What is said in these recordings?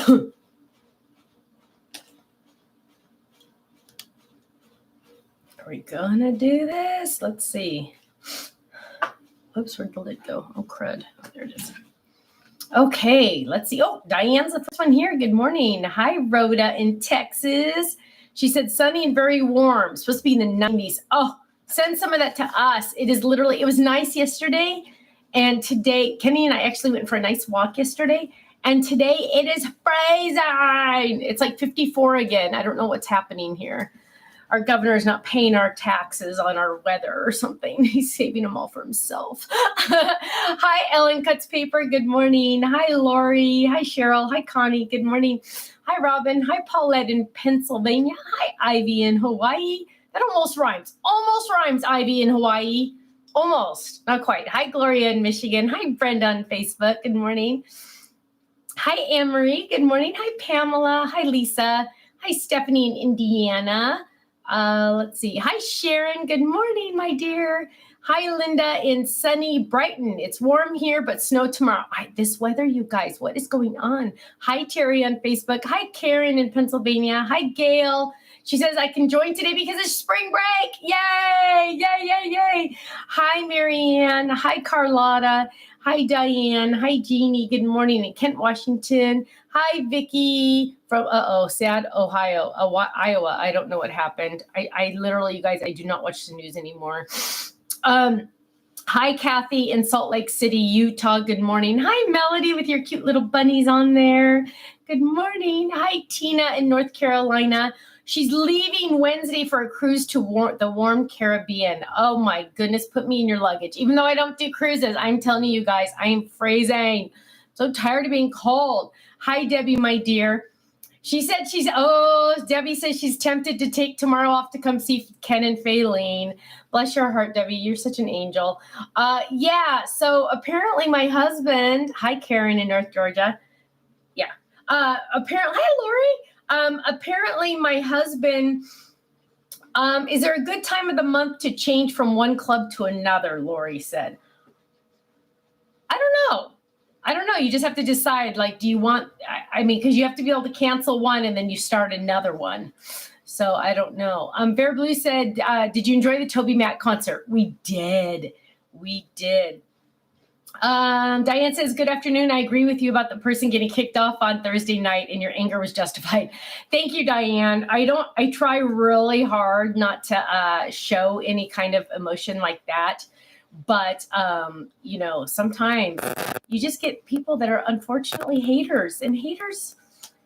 Are we gonna do this? Let's see. Oops, where'd the lid go? Oh, crud. Oh, there it is. Okay, let's see. Oh, Diane's the first one here. Good morning. Hi, Rhoda in Texas. She said sunny and very warm. Supposed to be in the 90s. Oh, send some of that to us. It was nice yesterday. And today, Kenny and I actually went for a nice walk yesterday. And today it is freezing. It's like 54 again. I don't know what's happening here. Our governor is not paying our taxes on our weather or something. He's saving them all for himself. Hi, Ellen Cuts Paper. Good morning. Hi, Lori. Hi, Cheryl. Hi, Connie. Good morning. Hi, Robin. Hi, Paulette in Pennsylvania. Hi, Ivy in Hawaii. That almost rhymes. Almost rhymes, Ivy in Hawaii. Almost. Not quite. Hi, Gloria in Michigan. Hi, Brenda on Facebook. Good morning. Hi, Anne-Marie. Good morning. Hi, Pamela. Hi, Lisa. Hi, Stephanie in Indiana. Let's see. Hi, Sharon. Good morning, my dear. Hi, Linda in sunny Brighton. It's warm here, but snow tomorrow. This weather, you guys, what is going on? Hi, Terry on Facebook. Hi, Karen in Pennsylvania. Hi, Gail. She says, I can join today because it's spring break. Yay, yay, yay, yay. Hi, Marianne. Hi, Carlotta. Hi, Diane. Hi, Jeannie. Good morning in Kent, Washington. Hi, Vicki from, sad Ohio, Iowa. I don't know what happened. I literally, you guys, I do not watch the news anymore. Hi, Kathy in Salt Lake City, Utah. Good morning. Hi, Melody with your cute little bunnies on there. Good morning. Hi, Tina in North Carolina. She's leaving Wednesday for a cruise to the warm Caribbean. Oh my goodness, put me in your luggage. Even though I don't do cruises, I'm telling you guys, I am freezing. So tired of being cold. Hi, Debbie, my dear. She said Debbie says she's tempted to take tomorrow off to come see Ken and Faylene. Bless your heart, Debbie. You're such an angel. Yeah, so apparently my husband, hi, Karen in North Georgia. Yeah. Apparently, hi, Lori. Apparently my husband, is there a good time of the month to change from one club to another, Lori said. I don't know. You just have to decide, like, do you want, because you have to be able to cancel one and then you start another one. So I don't know. Bear Blue said, did you enjoy the Toby Mac concert? We did. Diane says, good afternoon. I agree with you about the person getting kicked off on Thursday night and your anger was justified. Thank you, Diane. I try really hard not to show any kind of emotion like that. But, sometimes you just get people that are unfortunately haters, and haters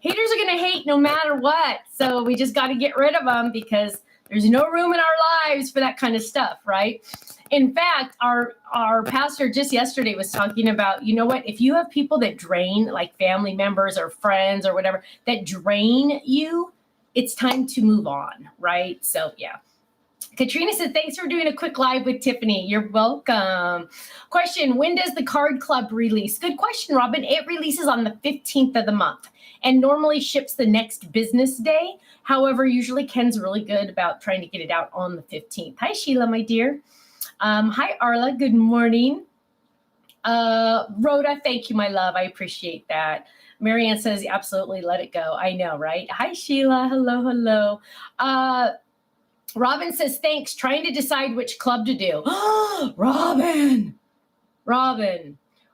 are going to hate no matter what. So we just got to get rid of them because there's no room in our lives for that kind of stuff, right? In fact, our pastor just yesterday was talking about, you know what, if you have people that drain, like family members or friends or whatever, that drain you, it's time to move on, right? So, yeah. Katrina said, thanks for doing a quick live with Tiffany. You're welcome. Question, when does the card club release? Good question, Robin. It releases on the 15th of the month and normally ships the next business day. However, usually Ken's really good about trying to get it out on the 15th. Hi, Sheila, my dear. Hi, Arla. Good morning. Rhoda, thank you, my love. I appreciate that. Marianne says, absolutely, let it go. I know, right? Hi, Sheila. Hello. Robin says, thanks. Trying to decide which club to do. Robin,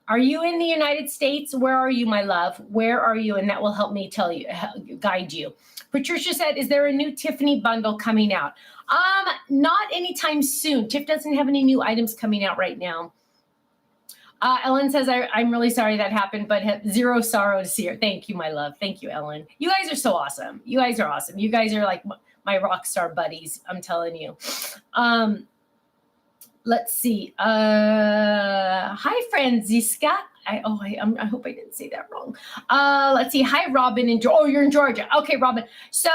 are you in the United States? Where are you, my love? Where are you? And that will help me guide you. Patricia said, is there a new Tiffany bundle coming out? Not anytime soon. Tiff doesn't have any new items coming out right now. Ellen says, I'm really sorry that happened, but have zero sorrow to see her. Thank you, my love. Thank you, Ellen. You guys are so awesome. You guys are awesome. You guys are like my rock star buddies. I'm telling you. Let's see. Hi, Franziska. I hope I didn't say that wrong. Let's see. Hi, Robin. You're in Georgia. Okay, Robin. So,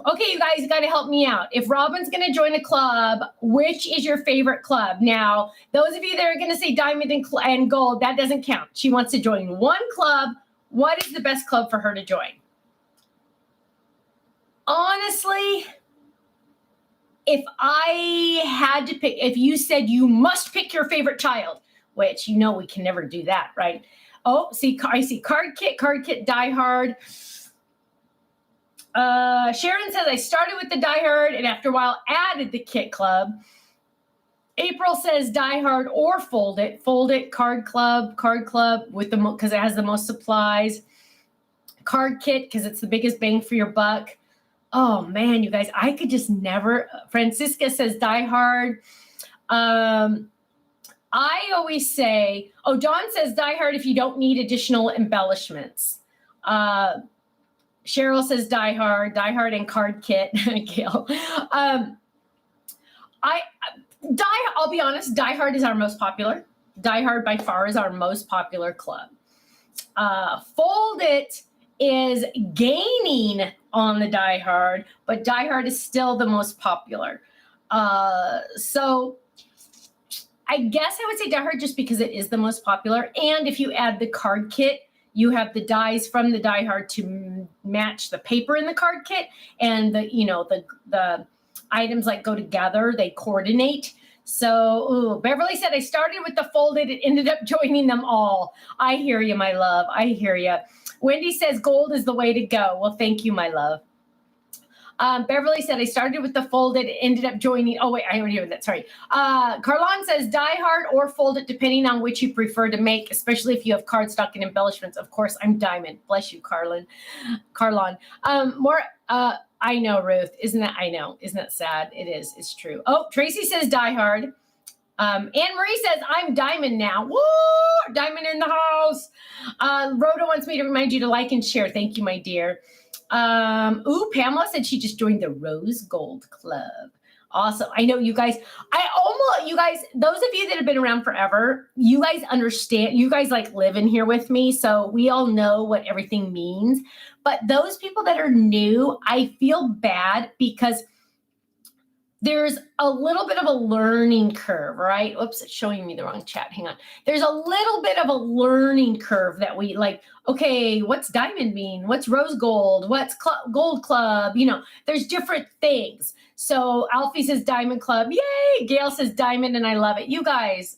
okay, you guys got to help me out. If Robin's going to join a club, which is your favorite club? Now, those of you that are going to say diamond and gold, that doesn't count. She wants to join one club. What is the best club for her to join? Honestly, if I had to pick, if you said you must pick your favorite child, which we can never do that, right? Oh, I see Card Kit, Die Hard. Sharon says, I started with the Die Hard and after a while added the Kit Club. April says Die Hard or Fold It, Card Club with because it has the most supplies. Card Kit because it's the biggest bang for your buck. Oh man, you guys, I could just never. Francisca says Die Hard. I always say, Dawn says Die Hard if you don't need additional embellishments. Cheryl says Die Hard and Card Kit. Gail. I'll be honest, Die Hard is our most popular. Die Hard by far is our most popular club. Fold It is gaining on the Die Hard, but Die Hard is still the most popular. So I guess I would say Die Hard just because it is the most popular. And if you add the Card Kit, you have the dies from the Die Hard to match the paper in the Card Kit, and the items like go together, they coordinate. So, Beverly said, I started with the folded, it ended up joining them all. I hear you, my love. I hear you. Wendy says gold is the way to go. Well, thank you, my love. Beverly said, I started with the folded, ended up joining. Oh, wait, I already heard that. Sorry. Carlon says Die Hard or Folded, depending on which you prefer to make, especially if you have cardstock and embellishments. Of course, I'm Diamond. Bless you, Carlon. I know, Ruth. Isn't that sad? It is. It's true. Oh, Tracy says Die Hard. Anne Marie says, I'm Diamond now. Woo! Diamond in the house. Rhoda wants me to remind you to like and share. Thank you, my dear. Pamela said she just joined the Rose Gold Club. Awesome. I know you guys, those of you that have been around forever, you guys understand, you guys like live in here with me. So we all know what everything means. But those people that are new, I feel bad because there's a little bit of a learning curve, right? Oops, it's showing me the wrong chat. Hang on. There's a little bit of a learning curve that we like, okay, what's diamond mean? What's rose gold? What's gold club? There's different things. So Alfie says diamond club. Yay! Gail says diamond and I love it. You guys,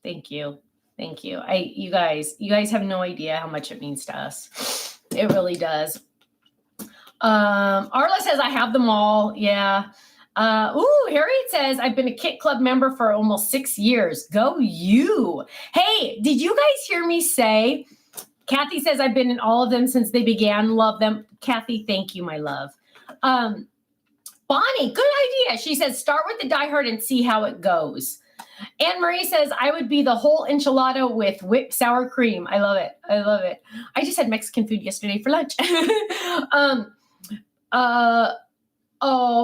thank you. Thank you. You guys have no idea how much it means to us. It really does. Arla says, I have them all. Yeah. Harriet says, I've been a Kit Club member for almost 6 years. Go you. Hey, did you guys hear me say, Kathy says, I've been in all of them since they began. Love them. Kathy, thank you, my love. Bonnie, good idea. She says, start with the Die Hard and see how it goes. Anne Marie says, I would be the whole enchilada with whipped sour cream. I love it. I love it. I just had Mexican food yesterday for lunch.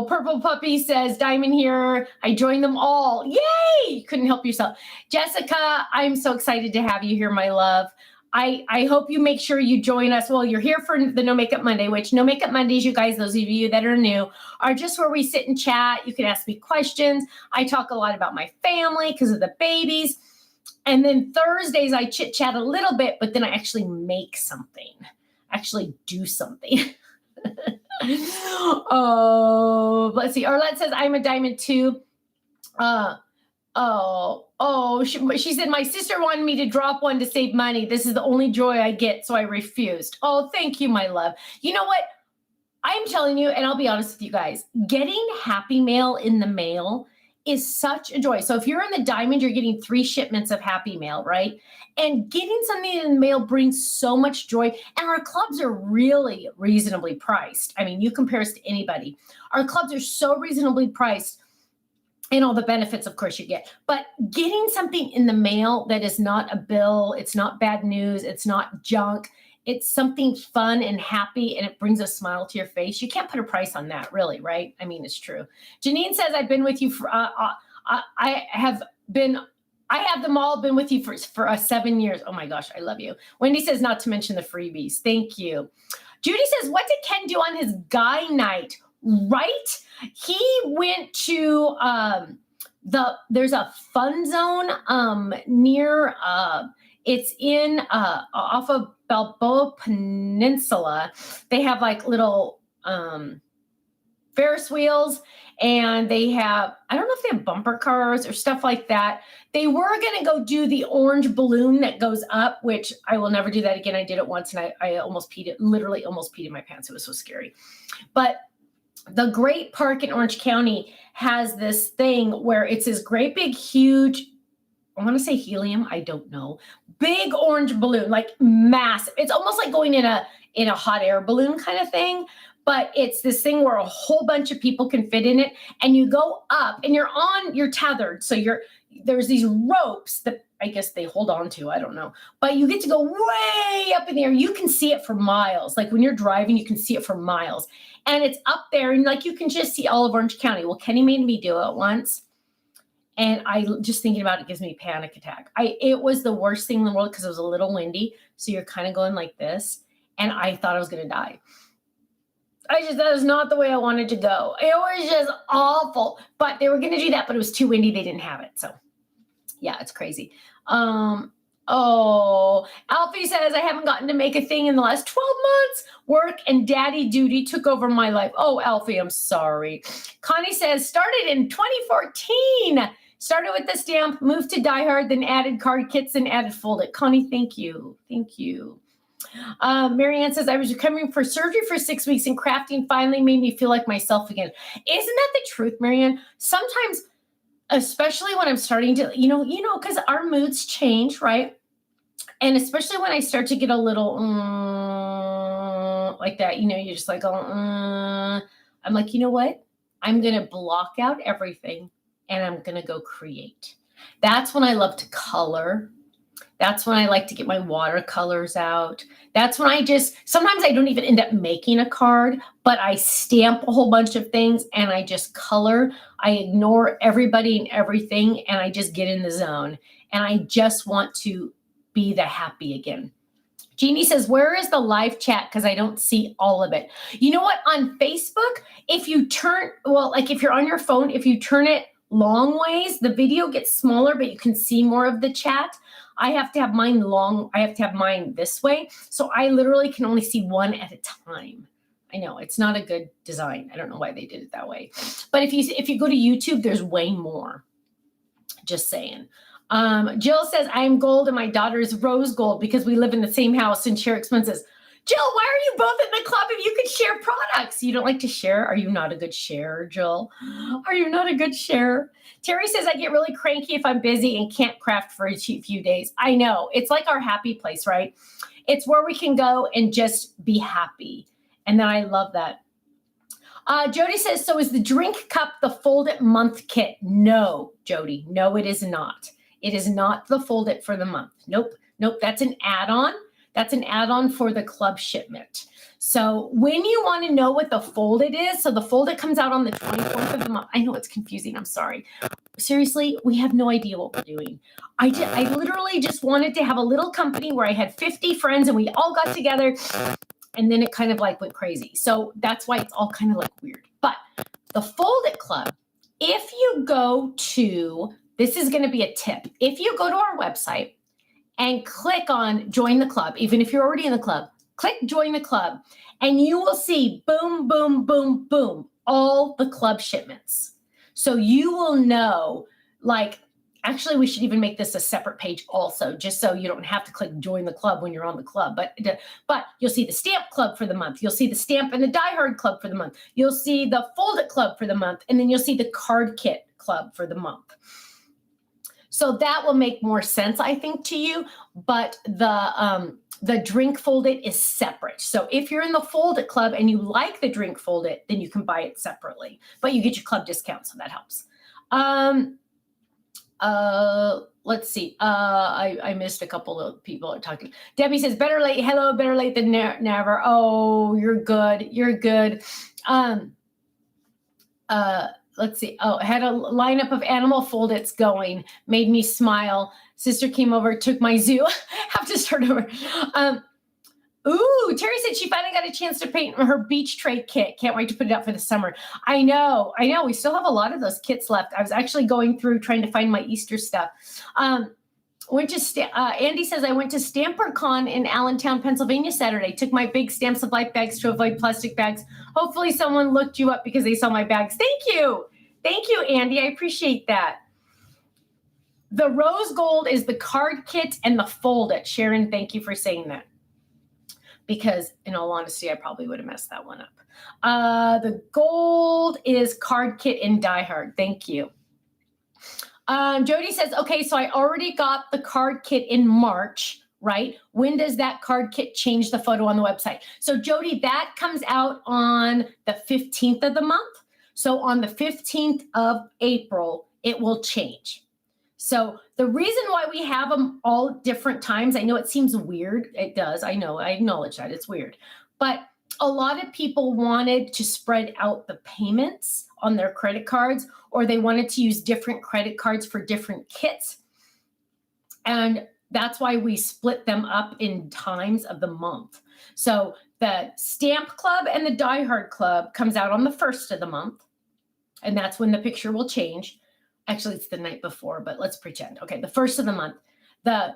Purple Puppy says, Diamond here. I joined them all. Yay! Couldn't help yourself. Jessica, I'm so excited to have you here, my love. I hope you make sure you join us. Well, you're here for the No Makeup Monday, which No Makeup Mondays, you guys, those of you that are new, are just where we sit and chat. You can ask me questions. I talk a lot about my family because of the babies. And then Thursdays, I chit chat a little bit, but then I actually make something, actually do something. Oh, let's see. Arlette says, I'm a diamond too. She said, my sister wanted me to drop one to save money. This is the only joy I get, so I refused. Oh, thank you, my love. You know what? I'm telling you, and I'll be honest with you guys, getting Happy Mail in the mail is such a joy. So if you're in the diamond, you're getting 3 shipments of Happy Mail, right? And getting something in the mail brings so much joy. And our clubs are really reasonably priced. I mean, you compare us to anybody. Our clubs are so reasonably priced. And all the benefits, of course, you get. But getting something in the mail that is not a bill, it's not bad news, it's not junk, it's something fun and happy, and it brings a smile to your face. You can't put a price on that, really, right? I mean, it's true. Janine says, I've been with you for, I have them all, been with you for 7 years. Oh my gosh, I love you. Wendy says, not to mention the freebies. Thank you. Judy says, what did Ken do on his guy night? Right? He went to there's a fun zone near it's in off of Balboa Peninsula. They have like little Ferris wheels, and they have, I don't know if they have bumper cars or stuff like that. They were going to go do the orange balloon that goes up, which I will never do that again. I did it once and I almost peed it, literally almost peed in my pants. It was so scary. But the Great Park in Orange County has this thing where it's this great big, huge, I want to say helium, I don't know, big orange balloon, like massive. It's almost like going in a hot air balloon kind of thing. But it's this thing where a whole bunch of people can fit in it, and you go up and you're tethered. So there's these ropes that I guess they hold on to, I don't know, but you get to go way up in the air. You can see it for miles. Like when you're driving, you can see it for miles, and it's up there, and like you can just see all of Orange County. Well, Kenny made me do it once, and I just thinking about it gives me a panic attack. It was the worst thing in the world because it was a little windy. So you're kind of going like this, and I thought I was going to die. That is not the way I wanted to go. It was just awful. But they were going to do that, but it was too windy. They didn't have it. So, yeah, it's crazy. Alfie says, I haven't gotten to make a thing in the last 12 months. Work and daddy duty took over my life. Oh, Alfie, I'm sorry. Connie says, started in 2014. Started with the stamp, moved to Die Hard, then added card kits and added Fold It. Connie, thank you. Thank you. Marianne says, I was recovering for surgery for 6 weeks and crafting finally made me feel like myself again. Isn't that the truth, Marianne? Sometimes, especially when I'm starting to, because our moods change, right? And especially when I start to get a little like that, you're just like, I'm like, you know what? I'm going to block out everything and I'm going to go create. That's when I love to color. That's when I like to get my watercolors out. That's when sometimes I don't even end up making a card, but I stamp a whole bunch of things and I just color. I ignore everybody and everything and I just get in the zone. And I just want to be the happy again. Jeannie says, where is the live chat? Because I don't see all of it. You know what? On Facebook, if you're on your phone, if you turn it long ways, the video gets smaller, but you can see more of the chat. I have to have mine long. I have to have mine this way. So I literally can only see one at a time. I know it's not a good design. I don't know why they did it that way. But if you go to YouTube, there's way more. Just saying. Jill says, I'm gold and my daughter is rose gold because we live in the same house and share expenses. Jill, why are you both in the club if you could share products? You don't like to share? Are you not a good sharer, Jill? Are you not a good sharer? Terry says, I get really cranky if I'm busy and can't craft for a few days. I know. It's like our happy place, right? It's where we can go and just be happy. And then I love that. Jody says, so is the drink cup the Fold It month kit? No, Jody. No, it is not. It is not the Fold It for the month. Nope. That's an add-on. That's an add-on for the club shipment. So when you want to know what the Fold It is, so the Fold It comes out on the 24th of the month. I know it's confusing. I'm sorry. Seriously, we have no idea what we're doing. I literally just wanted to have a little company where I had 50 friends and we all got together and then it kind of like went crazy. So that's why it's all kind of like weird. But the Fold It Club, if you go to, this is going to be a tip. If you go to our website, and click on join the club, even if you're already in the club, click join the club and you will see boom, boom, boom, boom, all the club shipments. So you will know, actually we should even make this a separate page also, just so you don't have to click join the club when you're on the club. But you'll see the stamp club for the month. You'll see the stamp and the Die Hard club for the month. You'll see the Fold It club for the month. And then you'll see the card kit club for the month. So that will make more sense, I think, to you. But the drink Fold It is separate. So if you're in the Fold It club and you like the drink Fold It, then you can buy it separately. But you get your club discount, so that helps. Let's see. I missed a couple of people talking. Debbie says, better late. Hello, better late than never. Oh, you're good. You're good. Let's see. Oh, I had a lineup of animal Fold It's going. Made me smile. Sister came over, took my zoo. Have to start over. Terry said she finally got a chance to paint her beach tray kit. Can't wait to put it out for the summer. I know. We still have a lot of those kits left. I was actually going through trying to find my Easter stuff. Andy says, I went to StamperCon in Allentown, Pennsylvania Saturday. Took my big Stamps of Life bags to avoid plastic bags. Hopefully someone looked you up because they saw my bags. Thank you. Thank you, Andy. I appreciate that. The rose gold is the card kit and the fold it. Sharon, thank you for saying that. Because in all honesty, I probably would have messed that one up. The gold is card kit and Die Hard. Thank you. Jody says, okay, so I already got the card kit in March, right? When does that card kit change the photo on the website? So Jody, that comes out on the 15th of the month. So on the 15th of April, it will change. So the reason why we have them all different times, I know it seems weird. It does. I know. I acknowledge that it's weird. But a lot of people wanted to spread out the payments on their credit cards, or they wanted to use different credit cards for different kits. And that's why we split them up in times of the month. So the Stamp Club and the Die Hard Club comes out on the 1st of the month. And that's when the picture will change. Actually, it's the night before, but let's pretend. Okay, the 1st of the month. The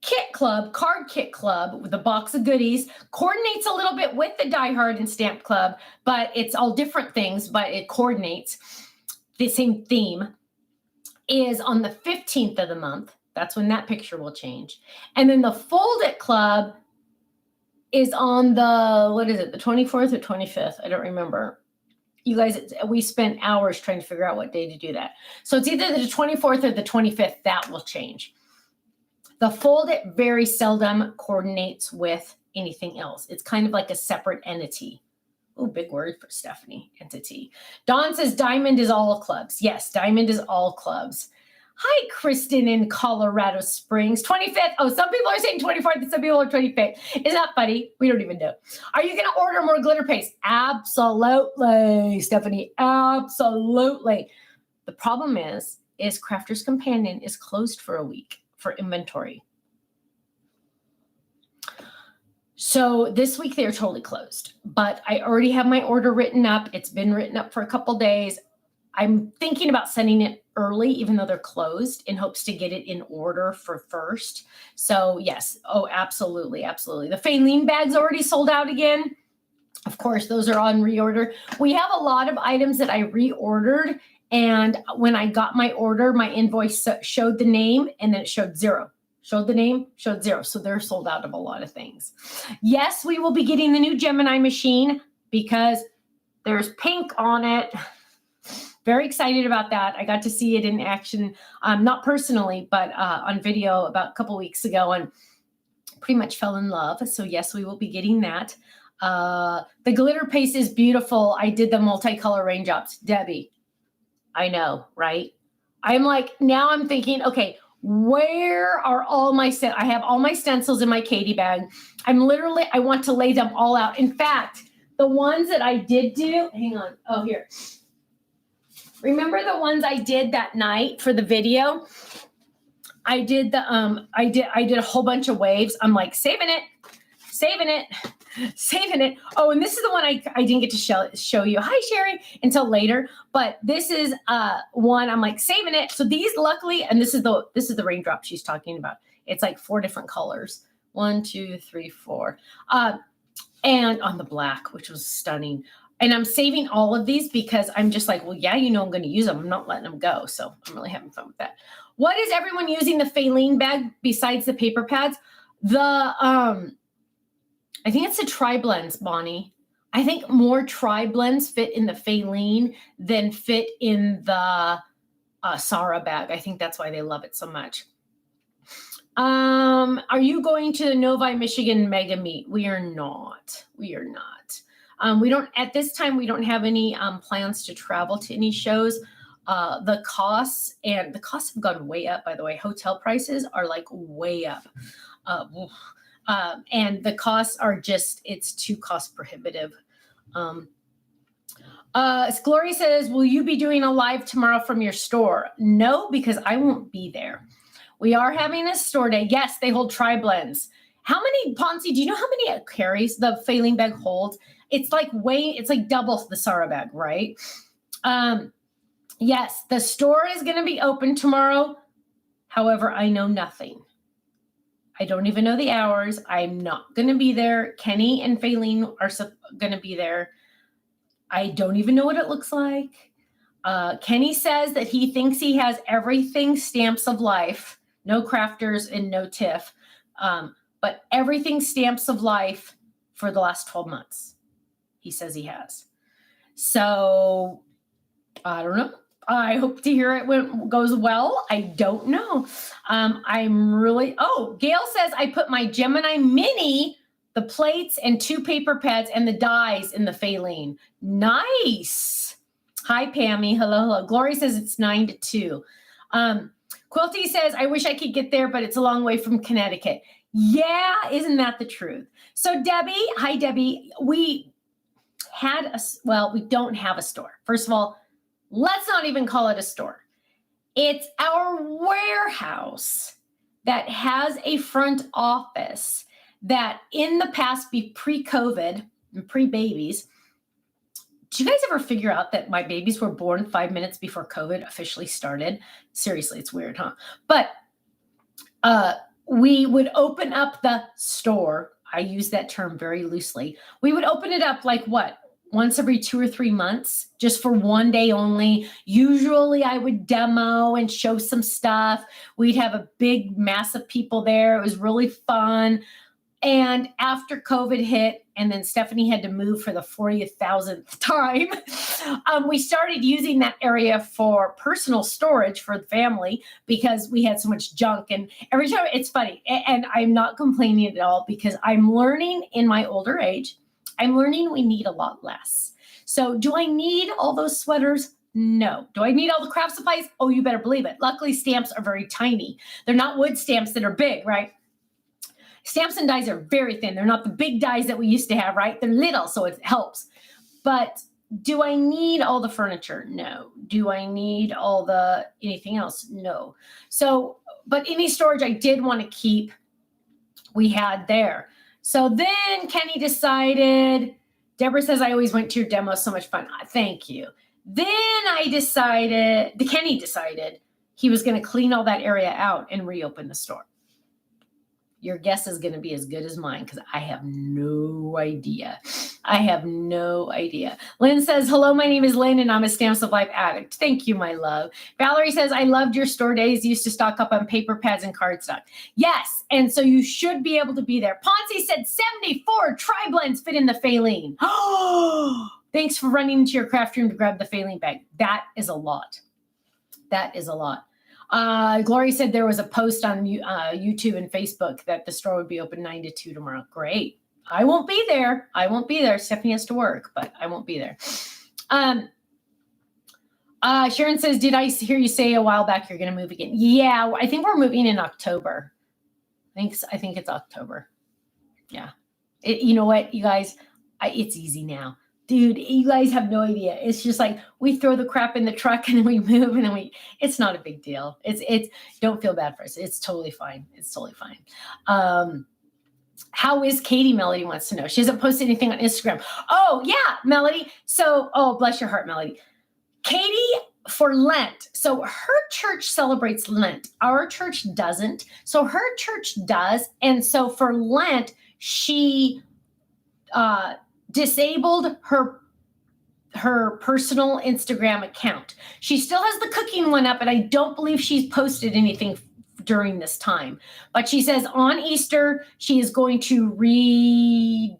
Kit Club, Card Kit Club, with a box of goodies, coordinates a little bit with the Die Hard and Stamp Club, but it's all different things, but it coordinates. The same theme is on the 15th of the month. That's when that picture will change. And then the Fold It Club is on the, what is it, the 24th or 25th? I don't remember. You guys, we spent hours trying to figure out what day to do that. So it's either the 24th or the 25th. That will change. The Fold It very seldom coordinates with anything else. It's kind of like a separate entity. Oh, big word for Stephanie, entity. Dawn says diamond is all clubs. Yes, diamond is all clubs. Hi, Kristen in Colorado Springs. 25th. Oh, some people are saying 24th and some people are 25th. Isn't that funny? We don't even know. Are you going to order more glitter paste? Absolutely, Stephanie. Absolutely. The problem is Crafter's Companion is closed for a week for inventory. So this week they're totally closed, but I already have my order written up. It's been written up for a couple days. I'm thinking about sending it early, even though they're closed, in hopes to get it in order for first. So yes, oh, absolutely, absolutely. The Faylene bag's already sold out again. Of course, those are on reorder. We have a lot of items that I reordered, and when I got my order, my invoice showed the name, and then it showed 0. Showed the name, showed 0. So they're sold out of a lot of things. Yes, we will be getting the new Gemini machine because there's pink on it. Very excited about that. I got to see it in action, not personally, but on video about a couple weeks ago, and pretty much fell in love. So yes, we will be getting that. The glitter paste is beautiful. I did the multicolor raindrops. Debbie, I know, right? I'm like, now I'm thinking, okay, where are all my, I have all my stencils in my Katie bag. I want to lay them all out. In fact, the ones that I did do, hang on. Oh, here. Remember the ones I did that night for the video? I did the I did a whole bunch of waves. I'm like saving it. Oh, and this is the one I didn't get to show you. Hi, Sherry, until later. But this is one I'm like saving it. So these, luckily, and this is the raindrop she's talking about. It's like 4 different colors. 1, 2, 3, 4. And on the black, which was stunning. And I'm saving all of these because I'm just like, well, yeah, I'm going to use them. I'm not letting them go. So I'm really having fun with that. What is everyone using the Faylene bag besides the paper pads? I think it's the Tri-Blends, Bonnie. I think more Tri-Blends fit in the Faylene than fit in the Sarah bag. I think that's why they love it so much. Are you going to the Novi, Michigan Mega Meet? We are not. We are not. We don't, at this time, we don't have any plans to travel to any shows. The costs have gone way up, by the way. Hotel prices are like way up. And the costs are it's too cost prohibitive. Gloria says, will you be doing a live tomorrow from your store? No, because I won't be there. We are having a store day. Yes, they hold Tri-Blends. How many, Ponzi, do you know how many it carries, the Faylene bag holds? It's like double the Sarah bag, right? Yes, the store is going to be open tomorrow. However, I know nothing. I don't even know the hours. I'm not going to be there. Kenny and Faylene are going to be there. I don't even know what it looks like. Kenny says that he thinks he has everything Stamps of Life, no crafters and no TIFF, but everything Stamps of Life for the last 12 months. He says he has. So I don't know. I hope to hear it goes well. I don't know. I'm really, Gail says I put my Gemini Mini, the plates and 2 paper pads and the dies in the Faylene. Nice. Hi, Pammy. Hello. Glory says it's 9 to 2. Quilty says, I wish I could get there, but it's a long way from Connecticut. Yeah, isn't that the truth? So Debbie, hi, Debbie. We don't have a store. First of all, let's not even call it a store. It's our warehouse that has a front office that in the past, pre-COVID and pre-babies, do you guys ever figure out that my babies were born 5 minutes before COVID officially started? Seriously, it's weird, huh? But we would open up the store. I use that term very loosely. We would open it up like what? Once every 2 or 3 months, just for one day only. Usually I would demo and show some stuff. We'd have a big mass of people there. It was really fun. And after COVID hit, and then Stephanie had to move for the 40,000th time, we started using that area for personal storage for the family because we had so much junk. And every time, it's funny, and I'm not complaining at all because I'm learning in my older age, I'm learning we need a lot less. So do I need all those sweaters? No. Do I need all the craft supplies? Oh, you better believe it. Luckily, stamps are very tiny. They're not wood stamps that are big, right? Stamps and dies are very thin. They're not the big dies that we used to have, right? They're little, so it helps. But do I need all the furniture? No. Do I need all the anything else? No. So, but any storage I did want to keep, we had there. So then Kenny decided, Deborah says, I always went to your demo, so much fun. Thank you. Then Kenny decided he was going to clean all that area out and reopen the store. Your guess is going to be as good as mine because I have no idea. Lynn says, hello, my name is Lynn and I'm a Stamps of Life addict. Thank you, my love. Valerie says, I loved your store days. Used to stock up on paper pads and cardstock. Yes, and so you should be able to be there. Ponzi said 74 tri-blends fit in the Faylene. Oh, thanks for running into your craft room to grab the Faylene bag. That is a lot. Glory said there was a post on YouTube and Facebook that the store would be open 9 to 2 tomorrow. Great. I won't be there. Stephanie has to work, but I won't be there. Sharon says, did I hear you say a while back you're going to move again? Yeah, I think we're moving in October. I think it's October. Yeah. You know what, you guys? It's easy now. Dude, you guys have no idea. It's just like we throw the crap in the truck and then we move and then it's not a big deal. It's don't feel bad for us. It's totally fine. How is Katie? Melody wants to know. She hasn't posted anything on Instagram. Oh, yeah, Melody. So, bless your heart, Melody. Katie, for Lent. So her church celebrates Lent. Our church doesn't. So her church does. And so for Lent, she disabled her personal Instagram account. She still has the cooking one up, and I don't believe she's posted anything during this time. But she says on Easter, she is going to re-download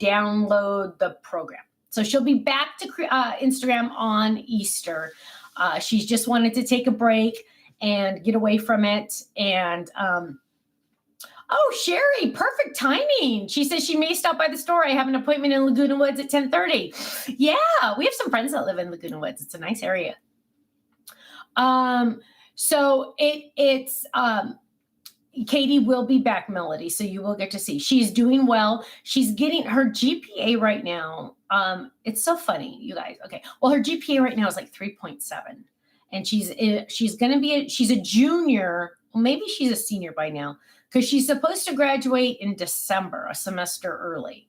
the program. So she'll be back to Instagram on Easter. She's just wanted to take a break and get away from it. And Sherry, perfect timing. She says she may stop by the store. I have an appointment in Laguna Woods at 10:30. Yeah, we have some friends that live in Laguna Woods. It's a nice area. So it's Katie will be back, Melody. So you will get to see. She's doing well. She's getting her GPA right now. It's so funny, you guys. Okay. Well, her GPA right now is like 3.7. And she's a junior. Well, maybe she's a senior by now because she's supposed to graduate in December, a semester early.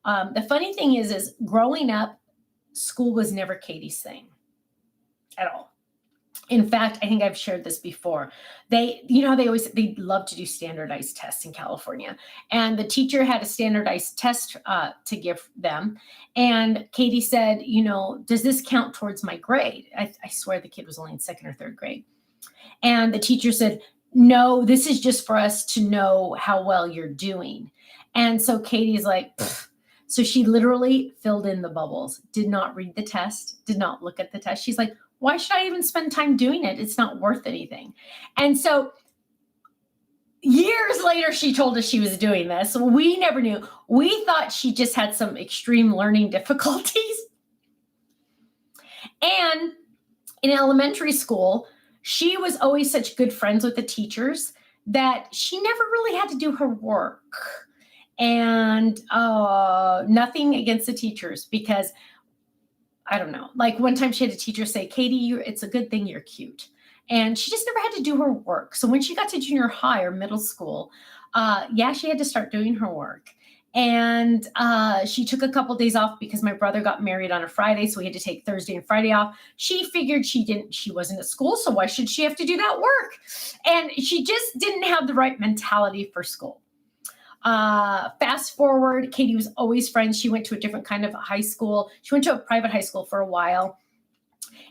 The funny thing is growing up, school was never Katie's thing at all. In fact, I think I've shared this before. They love to do standardized tests in California, and the teacher had a standardized test to give them. And Katie said, does this count towards my grade? I swear the kid was only in second or third grade. And the teacher said, no, this is just for us to know how well you're doing. And so Katie's like, pfft. So she literally filled in the bubbles, did not read the test, did not look at the test. She's like, why should I even spend time doing it? It's not worth anything. And so years later, she told us she was doing this. We never knew. We thought she just had some extreme learning difficulties. And in elementary school, she was always such good friends with the teachers that she never really had to do her work. And nothing against the teachers, because I don't know, like one time she had a teacher say, Katie, it's a good thing you're cute. And she just never had to do her work. So when she got to junior high or middle school, she had to start doing her work. And she took a couple days off because my brother got married on a Friday, so we had to take Thursday and Friday off. She figured she wasn't at school, so why should she have to do that work? And she just didn't have the right mentality for school. Fast forward, Katie was always friends. She went to a different kind of high school. She went to a private high school for a while.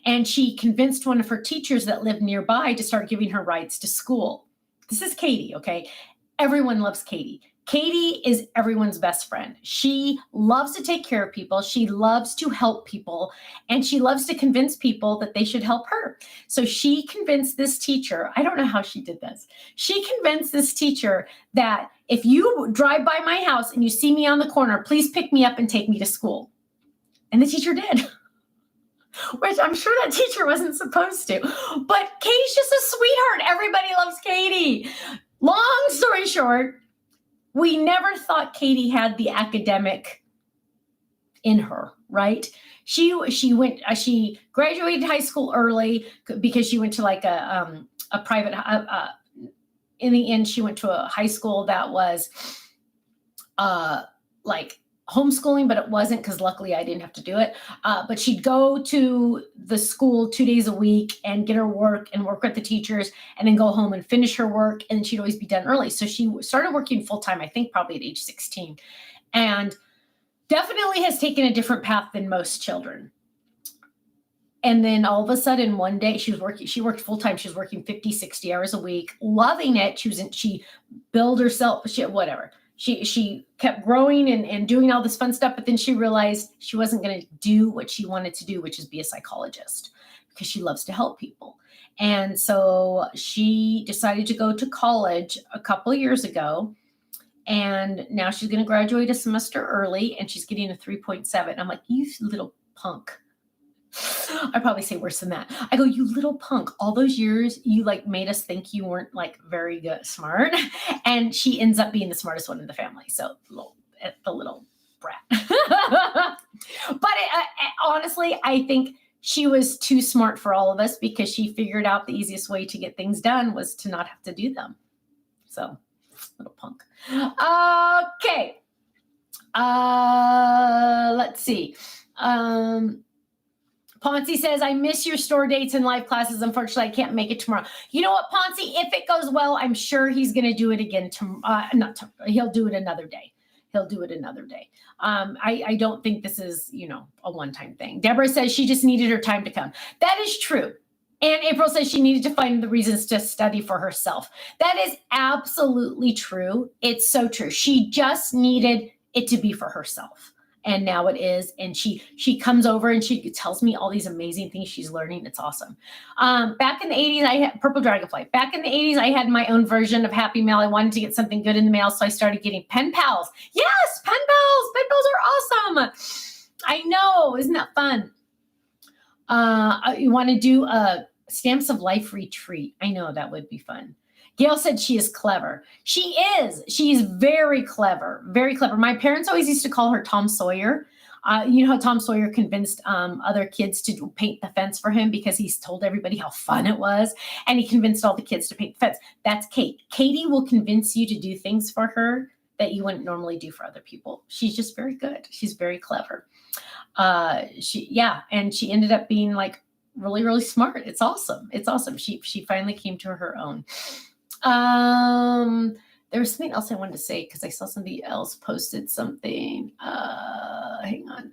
And she convinced one of her teachers that lived nearby to start giving her rides to school. This is Katie, okay? Everyone loves Katie. Katie is everyone's best friend. She loves to take care of people. She loves to help people. And she loves to convince people that they should help her. So she convinced this teacher, I don't know how she did this. She convinced this teacher that if you drive by my house and you see me on the corner, please pick me up and take me to school. And the teacher did. Which I'm sure that teacher wasn't supposed to. But Katie's just a sweetheart. Everybody loves Katie. Long story short, we never thought Katie had the academic in her, right? She graduated high school early because she went to like a private, in the end, she went to a high school that was like homeschooling, but it wasn't, because luckily I didn't have to do it. But she'd go to the school 2 days a week and get her work and work with the teachers, and then go home and finish her work. And she'd always be done early. So she started working full time, I think probably at age 16, and definitely has taken a different path than most children. And then all of a sudden one day she worked full time. She was working 50, 60 hours a week, loving it. She billed herself, whatever. She kept growing and doing all this fun stuff, but then she realized she wasn't going to do what she wanted to do, which is be a psychologist, because she loves to help people. And so she decided to go to college a couple of years ago, and now she's going to graduate a semester early, and she's getting a 3.7. I'm like, you little punk. I probably say worse than that. I go, you little punk. All those years you like made us think you weren't like very good, smart. And she ends up being the smartest one in the family. So the little brat. But honestly, I think she was too smart for all of us, because she figured out the easiest way to get things done was to not have to do them. So little punk. Okay. Let's see. Ponzi says, I miss your store dates and live classes. Unfortunately, I can't make it tomorrow. You know what, Ponzi? If it goes well, I'm sure he's going to do it again. He'll do it another day. I don't think this is, a one-time thing. Deborah says she just needed her time to come. That is true. And April says she needed to find the reasons to study for herself. That is absolutely true. It's so true. She just needed it to be for herself. And now it is. And she comes over and she tells me all these amazing things she's learning. It's awesome. Back in the 80s, I had Purple Dragonfly. Back in the 80s, I had my own version of Happy Mail. I wanted to get something good in the mail, so I started getting pen pals. Yes, pen pals. Pen pals are awesome. I know. Isn't that fun? You want to do a Stamps of Life retreat. I know that would be fun. Gail said she is clever. She is. She's very clever. Very clever. My parents always used to call her Tom Sawyer. You know how Tom Sawyer convinced other kids to paint the fence for him because he's told everybody how fun it was. And he convinced all the kids to paint the fence. That's Kate. Katie will convince you to do things for her that you wouldn't normally do for other people. She's just very good. She's very clever. And she ended up being like really, really smart. It's awesome. It's awesome. She finally came to her own. There was something else I wanted to say because I saw somebody else posted something. Hang on.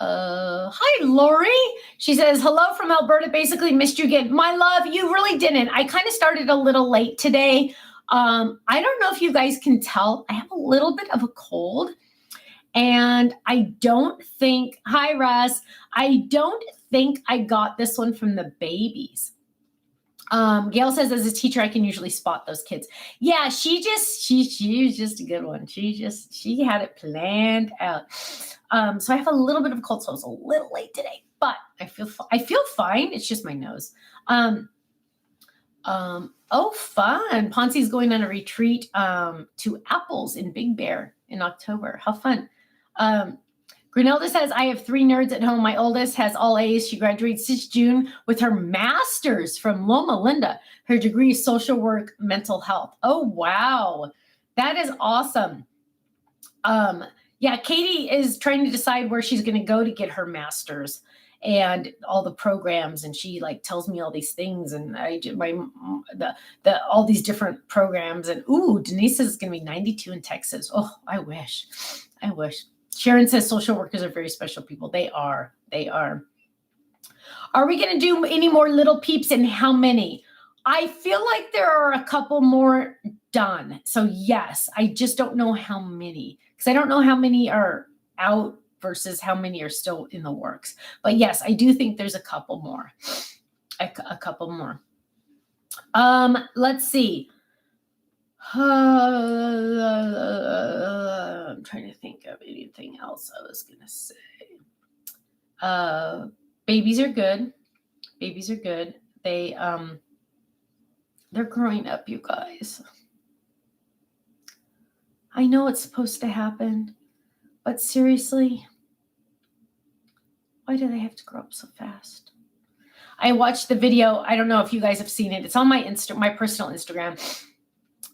Hi, Lori. She says, hello from Alberta. Basically missed you again. My love, you really didn't. I kind of started a little late today. I don't know if you guys can tell. I have a little bit of a cold. And I don't think, hi, Russ. I don't think I got this one from the babies. Gail says, as a teacher, I can usually spot those kids. Yeah, she was just a good one. She had it planned out. So I have a little bit of a cold, so I was a little late today, but I feel fine. It's just my nose. Oh, fun. Ponzi's going on a retreat to Apples in Big Bear in October. How fun. Grenelda says, I have 3 nerds at home. My oldest has all A's. She graduates this June with her master's from Loma Linda. Her degree is social work, mental health. Oh, wow. That is awesome. Yeah, Katie is trying to decide where she's going to go to get her master's and all the programs. And she like tells me all these things and all these different programs. And Denise says it's going to be 92 in Texas. Oh, I wish. Sharon says social workers are very special people. They are. Are we going to do any more little peeps and how many? I feel like there are a couple more done. So yes, I just don't know how many because I don't know how many are out versus how many are still in the works. But yes, I do think there's a couple more. A couple more. Let's see. I'm trying to think of anything else I was going to say. Babies are good. They're growing up, you guys. I know it's supposed to happen, but seriously, why do they have to grow up so fast? I watched the video. I don't know if you guys have seen it. It's on my personal Instagram.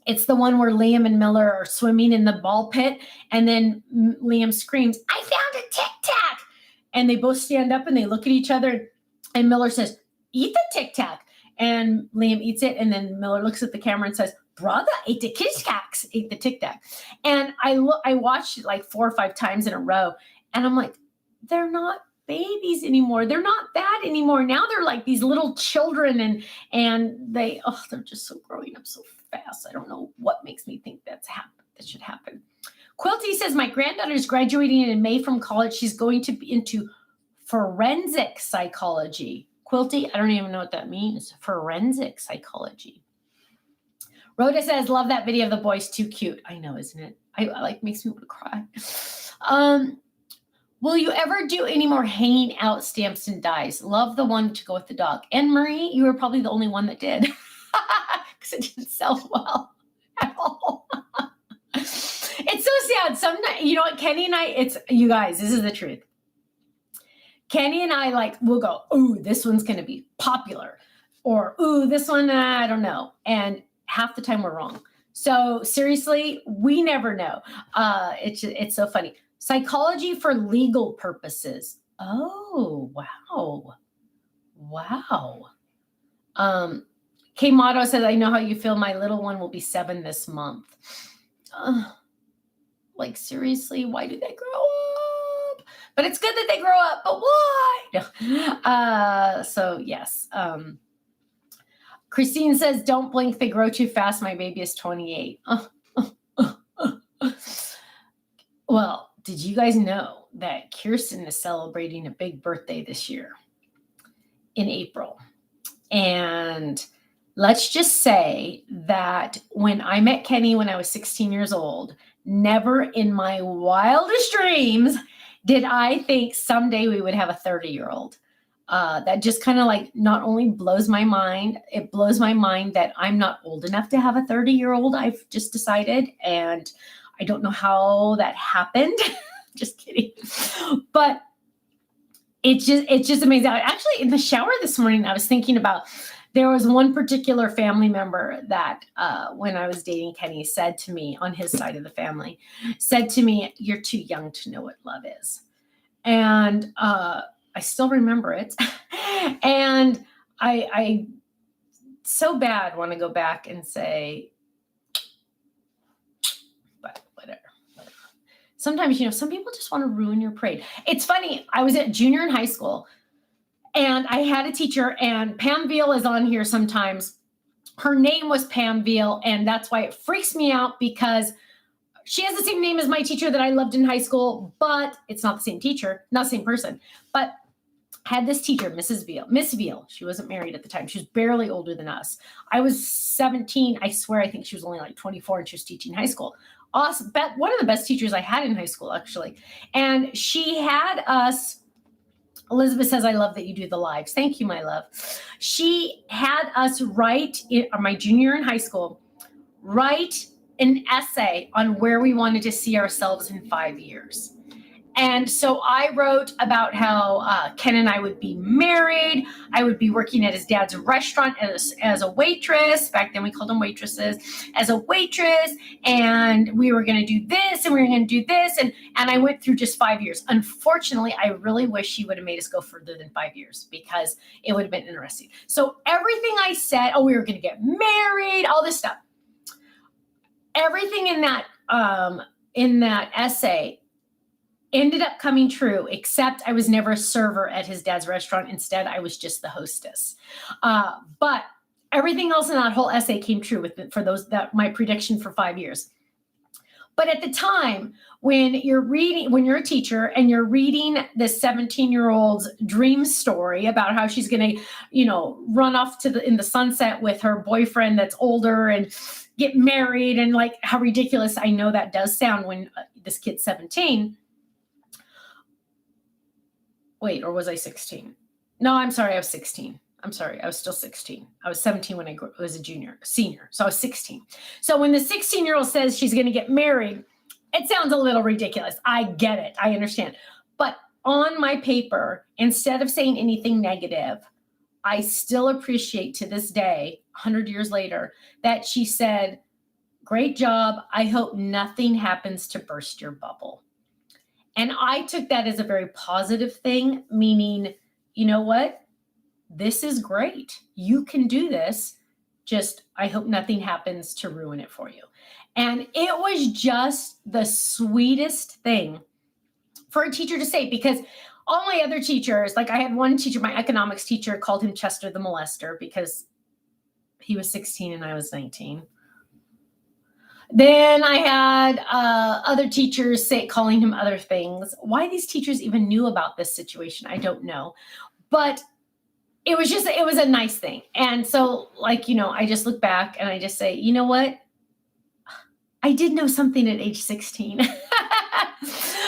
It's the one where Liam and Miller are swimming in the ball pit, and then Liam screams, I found a Tic Tac. And they both stand up and they look at each other, and Miller says, eat the Tic Tac. And Liam eats it, and then Miller looks at the camera and says, brother, ate the Tic Tacs, ate the Tic Tac. And I watched it like 4 or 5 times in a row, and I'm like, they're not babies anymore. They're not that anymore. Now they're like these little children, and they're just so growing up so fast. I don't know what makes me think that should happen. Quilty says, my granddaughter is graduating in May from college. She's going to be into forensic psychology. Quilty, I don't even know what that means. Forensic psychology. Rhoda says, love that video of the boys. Too cute. I know, isn't it? I makes me want to cry. Will you ever do any more hanging out stamps and dies? Love the one to go with the dog. And Marie, you were probably the only one that did. Because it didn't sell well at all. It's so sad. Sometimes, you know what, Kenny and I, you guys, this is the truth. Kenny and I we'll go, ooh, this one's going to be popular. Or, ooh, this one, I don't know. And half the time we're wrong. So seriously, we never know. It's so funny. Psychology for legal purposes. Oh, wow. K Motto says, I know how you feel. My little one will be 7 this month. Seriously, why do they grow up? But it's good that they grow up, but why? So yes. Christine says, don't blink. They grow too fast. My baby is 28. Well, did you guys know that Kirsten is celebrating a big birthday this year in April? And let's just say that when I met Kenny when I was 16 years old, never in my wildest dreams did I think someday we would have a 30-year-old. That just kind of not only blows my mind, it blows my mind that I'm not old enough to have a 30-year-old, I've just decided. And I don't know how that happened. Just kidding. But it's just amazing. Actually, in the shower this morning, I was thinking about, there was one particular family member that when I was dating Kenny said to me, on his side of the family, said to me, you're too young to know what love is. And I still remember it. And I so bad want to go back and say, but whatever. Sometimes, some people just want to ruin your parade. It's funny. I was at junior in high school and I had a teacher, and Pam Veal is on here sometimes. Her name was Pam Veal, and that's why it freaks me out, because she has the same name as my teacher that I loved in high school, but it's not the same teacher, not the same person. But had this teacher, Miss Veal. She wasn't married at the time. She was barely older than us. I was 17. I swear, I think she was only like 24, and she was teaching high school. Awesome. One of the best teachers I had in high school, actually. And she had us, Elizabeth says, I love that you do the lives. Thank you, my love. She had us write, my junior year in high school, write an essay on where we wanted to see ourselves in 5 years. And so I wrote about how Ken and I would be married. I would be working at his dad's restaurant as a waitress. Back then we called them waitresses. As a waitress. And we were going to do this and we were going to do this. And I went through just 5 years. Unfortunately, I really wish she would have made us go further than 5 years, because it would have been interesting. So everything I said, we were going to get married, all this stuff. Everything in that essay ended up coming true, except I was never a server at his dad's restaurant. Instead, I was just the hostess. But everything else in that whole essay came true my prediction for 5 years. But at the time, when you're a teacher and you're reading this 17-year-old's dream story about how she's going to, run off in the sunset with her boyfriend that's older and get married, and like how ridiculous I know that does sound when this kid's 17. Wait, or was I 16? No, I'm sorry, I was 16. I'm sorry, I was still 16. I was 17 when I was a senior. So I was 16. So when the 16-year-old says she's going to get married, it sounds a little ridiculous. I get it. I understand. But on my paper, instead of saying anything negative, I still appreciate to this day, 100 years later, that she said, great job. I hope nothing happens to burst your bubble. And I took that as a very positive thing, meaning, you know what? This is great. You can do this. Just, I hope nothing happens to ruin it for you. And it was just the sweetest thing for a teacher to say, because all my other teachers, like I had one teacher, my economics teacher, called him Chester the molester because he was 16 and I was 19. Then I had other teachers calling him other things. Why these teachers even knew about this situation, I don't know. But it was a nice thing. And so, I just look back and I just say, you know what? I did know something at age 16.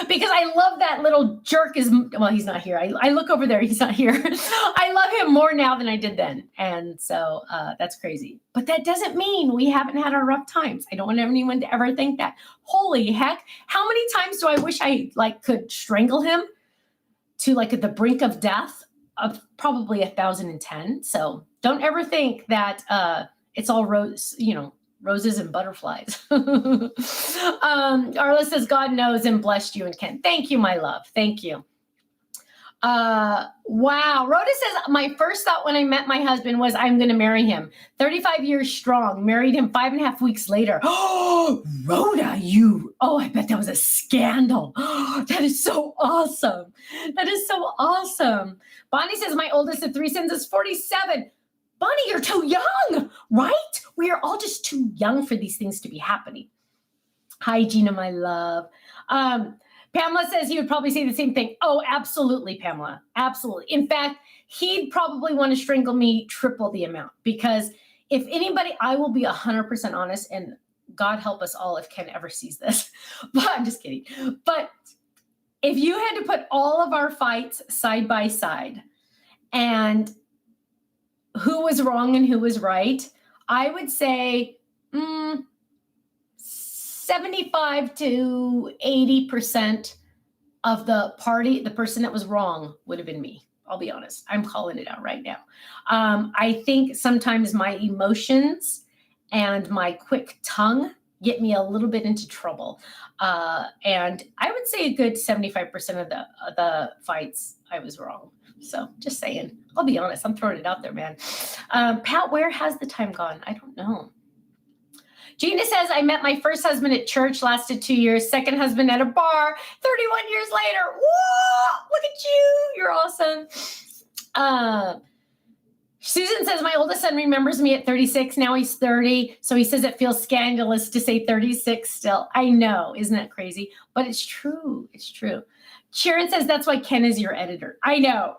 Because I love that little jerk he's not here. I look over there, he's not here. I love him more now than I did then. And so that's crazy. But that doesn't mean we haven't had our rough times. I don't want anyone to ever think that. Holy heck, how many times do I wish I could strangle him to at the brink of death? Of probably 1,010. So don't ever think that it's all roses and butterflies. Arla says, God knows and blessed you and Ken. Thank you, my love. Thank you. Wow. Rhoda says, my first thought when I met my husband was I'm going to marry him. 35 years strong. Married him 5.5 weeks later. Oh, Rhoda, I bet that was a scandal. That is so awesome. That is so awesome. Bonnie says, my oldest of 3 sons is 47. Bonnie, you're too young, right? We are all just too young for these things to be happening. Hi, Gina, my love. Pamela says he would probably say the same thing. Oh, absolutely, Pamela. Absolutely. In fact, he'd probably want to strangle me triple the amount, because if anybody, I will be 100% honest, and God help us all if Ken ever sees this, but I'm just kidding. But if you had to put all of our fights side by side and who was wrong and who was right, I would say 75 to 80% of the person that was wrong would have been me. I'll be honest. I'm calling it out right now. I think sometimes my emotions and my quick tongue get me a little bit into trouble. And I would say a good 75% of the fights I was wrong. So just saying, I'll be honest, I'm throwing it out there, man. Pat, where has the time gone? I don't know. Gina says, I met my first husband at church, lasted 2 years, second husband at a bar, 31 years later. Whoa, look at you. You're awesome. Susan says, my oldest son remembers me at 36. Now he's 30. So he says it feels scandalous to say 36 still. I know. Isn't that crazy? But it's true. It's true. Sharon says, that's why Ken is your editor. I know.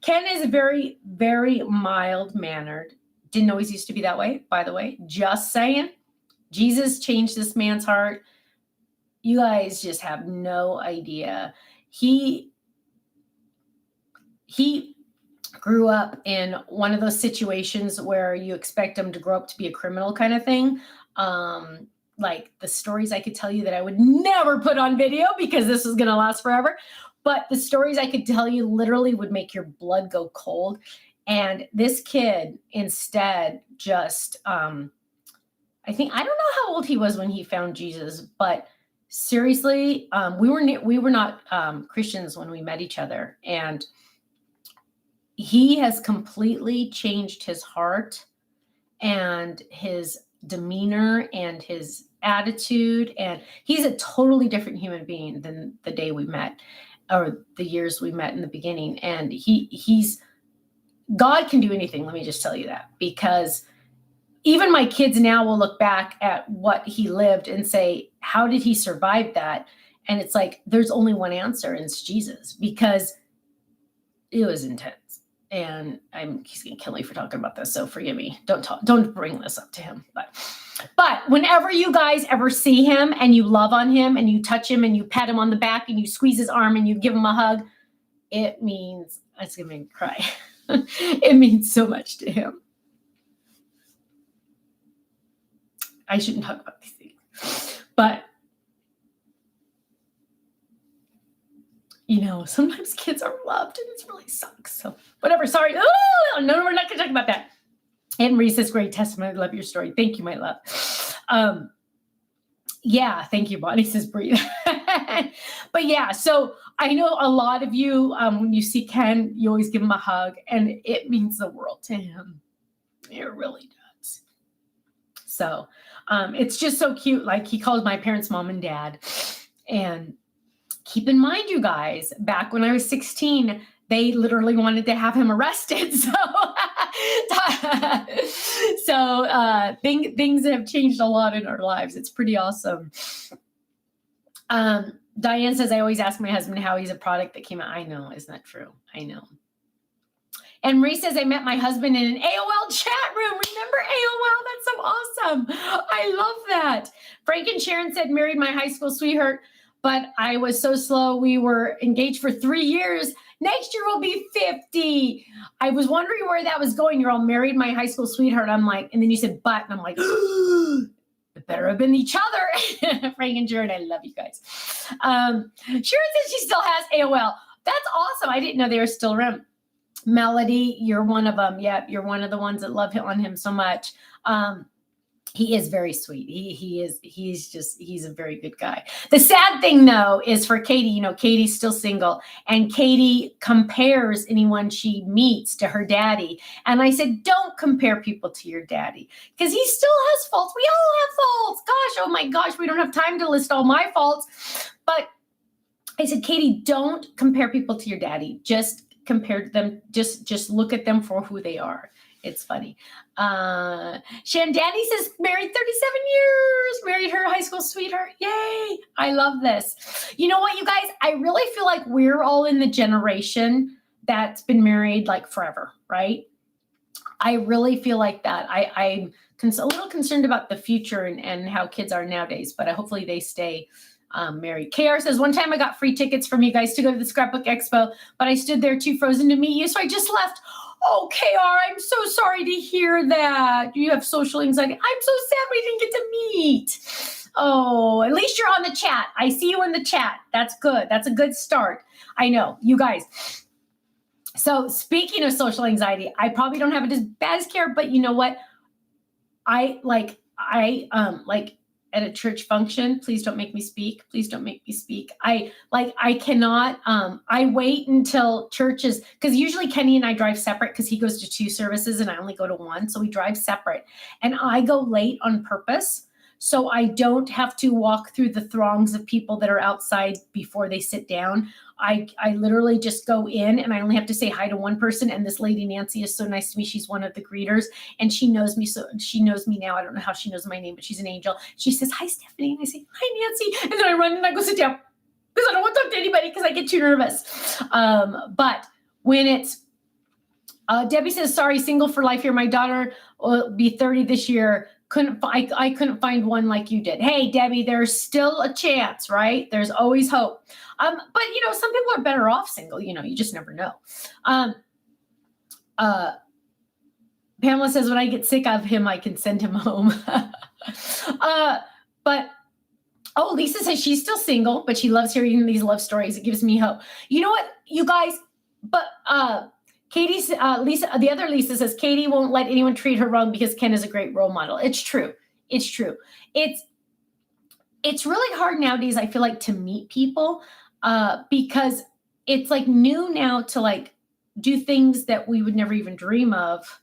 Ken is very, very mild-mannered. Didn't always used to be that way, by the way. Just saying. Jesus changed this man's heart. You guys just have no idea. He grew up in one of those situations where you expect him to grow up to be a criminal kind of thing. Like the stories I could tell you that I would never put on video because this was going to last forever. But the stories I could tell you literally would make your blood go cold. And this kid instead just, I don't know how old he was when he found Jesus, but seriously, we were not Christians when we met each other. And he has completely changed his heart and his demeanor and his attitude. And he's a totally different human being than the day we met or the years we met in the beginning. And he's God can do anything. Let me just tell you that, because even my kids now will look back at what he lived and say, how did he survive that? And it's like, there's only one answer, and it's Jesus, because it was intense. And he's going to kill me for talking about this. So forgive me. Don't bring this up to him. But whenever you guys ever see him and you love on him and you touch him and you pat him on the back and you squeeze his arm and you give him a hug, it means, it's going to make me cry. It means so much to him. I shouldn't talk about these things, but sometimes kids are loved and it really sucks. So whatever. Sorry. Oh, no, we're not going to talk about that. And Marie says, great testimony. I love your story. Thank you, my love. Yeah, thank you, Bonnie says breathe. But yeah, so I know a lot of you, when you see Ken, you always give him a hug, and it means the world to him. It really does. So it's just so cute. Like, he calls my parents mom and dad. And keep in mind, you guys, back when I was 16, they literally wanted to have him arrested. So things have changed a lot in our lives. It's pretty awesome. Diane says, I always ask my husband how he's a product that came out. I know. Isn't that true? I know. And Marie says, I met my husband in an AOL chat room. Remember AOL? That's so awesome. I love that. Frank and Sharon said, married my high school sweetheart, but I was so slow. We were engaged for 3 years. Next year we'll be 50. I was wondering where that was going. You're all married my high school sweetheart. I'm like, and then you said, but, and I'm like, it better have been each other. Frank and Jared, I love you guys. Sharon says she still has AOL. That's awesome. I didn't know they were still around. Melody, you're one of them. Yep, you're one of the ones that love on him so much. He is very sweet. He's a very good guy. The sad thing, though, is for Katie, Katie's still single, and Katie compares anyone she meets to her daddy. And I said, don't compare people to your daddy, because he still has faults. We all have faults. Gosh, oh my gosh, we don't have time to list all my faults. But I said, Katie, don't compare people to your daddy. Just compare them. Just look at them for who they are. It's funny. Shandani says, married 37 years, married her high school sweetheart. Yay. I love this. You know what, you guys? I really feel like we're all in the generation that's been married like forever, right? I really feel like that. I'm a little concerned about the future and how kids are nowadays, but hopefully they stay married. KR says, one time I got free tickets from you guys to go to the Scrapbook Expo, but I stood there too frozen to meet you, so I just left. Oh, KR, I'm so sorry to hear that. You have social anxiety. I'm so sad we didn't get to meet. Oh, at least you're on the chat. I see you in the chat. That's good. That's a good start. I know, you guys. So speaking of social anxiety, I probably don't have it as bad as KR, but you know what? at a church function. Please don't make me speak. Please don't make me speak. I cannot, I wait until churches, because usually Kenny and I drive separate because he goes to 2 services and I only go to 1. So we drive separate, and I go late on purpose. So I don't have to walk through the throngs of people that are outside before they sit down. I literally just go in, and I only have to say hi to one person. And this lady, Nancy, is so nice to me. She's one of the greeters, and she knows me. So she knows me now. I don't know how she knows my name, but she's an angel. She says, "Hi, Stephanie." And I say, "Hi, Nancy." And then I run and I go sit down because I don't want to talk to anybody because I get too nervous. But when it's, Debbie says, "Sorry, single for life here. My daughter will be 30 this year. I couldn't find one like you did." Hey, Debbie, there's still a chance, right? There's always hope. But some people are better off single. You just never know. Pamela says, "When I get sick of him, I can send him home." Lisa says she's still single, but she loves hearing these love stories. It gives me hope. You know what, you guys? But Katie's Lisa, the other Lisa says Katie won't let anyone treat her wrong because Ken is a great role model. It's true. It's true. It's really hard nowadays, I feel like, to meet people because it's like new now to like do things that we would never even dream of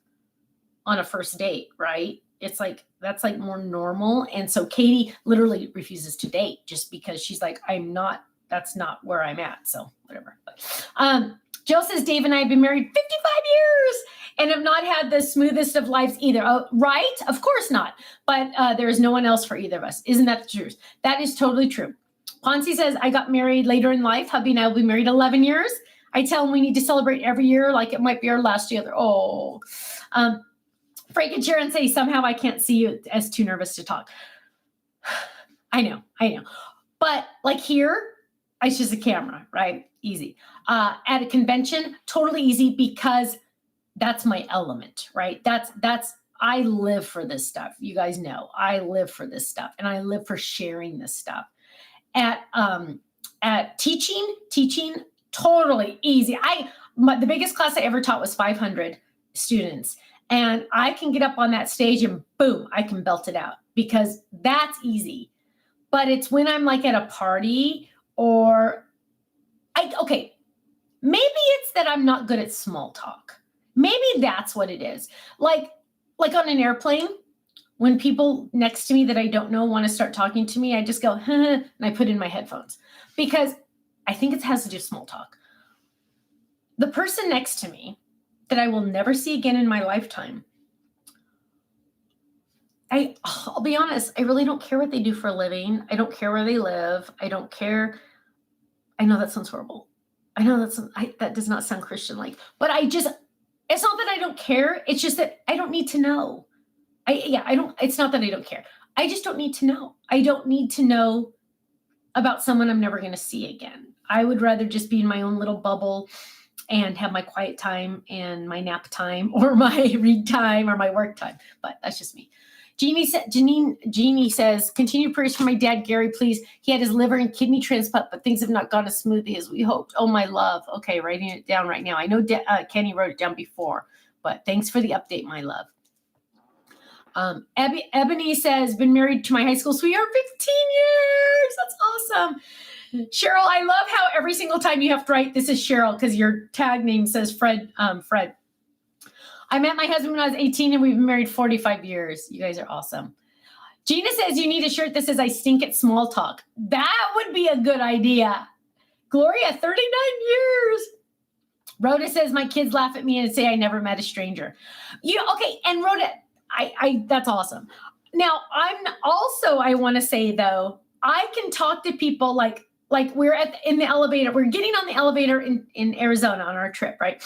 on a first date, right? It's like that's like more normal. And so Katie literally refuses to date just because she's like, that's not where I'm at. So whatever. Jill says, "Dave and I have been married 55 years and have not had the smoothest of lives either." Oh, right? Of course not. But there is no one else for either of us. Isn't that the truth? That is totally true. Ponce says, "I got married later in life. Hubby and I will be married 11 years. I tell him we need to celebrate every year like it might be our last year." Oh. Frank and Sharon say, "Somehow I can't see you as too nervous to talk." I know. But like here, it's just a camera, right? Easy. At a convention, totally easy because that's my element, right? I live for this stuff. You guys know I live for this stuff, and I live for sharing this stuff. At teaching, totally easy. The biggest class I ever taught was 500 students, and I can get up on that stage and boom, I can belt it out because that's easy. But it's when I'm like at a party or maybe it's that I'm not good at small talk. Maybe that's what it is. Like on an airplane, when people next to me that I don't know want to start talking to me, I just go, and I put in my headphones because I think it has to do with small talk. The person next to me that I will never see again in my lifetime, I'll be honest, I really don't care what they do for a living. I don't care where they live. I don't care. I know that sounds horrible. I know that does not sound Christian-like, but it's not that I don't care. It's just that I don't need to know. It's not that I don't care. I just don't need to know. I don't need to know about someone I'm never going to see again. I would rather just be in my own little bubble and have my quiet time and my nap time or my read time or my work time. But that's just me. Jeannie says, "Continue prayers for my dad, Gary, please. He had his liver and kidney transplant, but things have not gone as smoothly as we hoped." Oh, my love. Okay, writing it down right now. I know Kenny wrote it down before, but thanks for the update, my love. Ebony says, "Been married to my high school sweetheart 15 years. That's awesome." Cheryl, I love how every single time you have to write, "This is Cheryl," because your tag name says Fred. Fred. "I met my husband when I was 18 and we've been married 45 years. You guys are awesome." Gina says, "You need a shirt that says 'I stink at small talk.'" That would be a good idea. Gloria, 39 years. Rhoda says, "My kids laugh at me and say I never met a stranger." Okay. And Rhoda, that's awesome. Now I want to say though, I can talk to people like we're in the elevator. We're getting on the elevator in Arizona on our trip, right?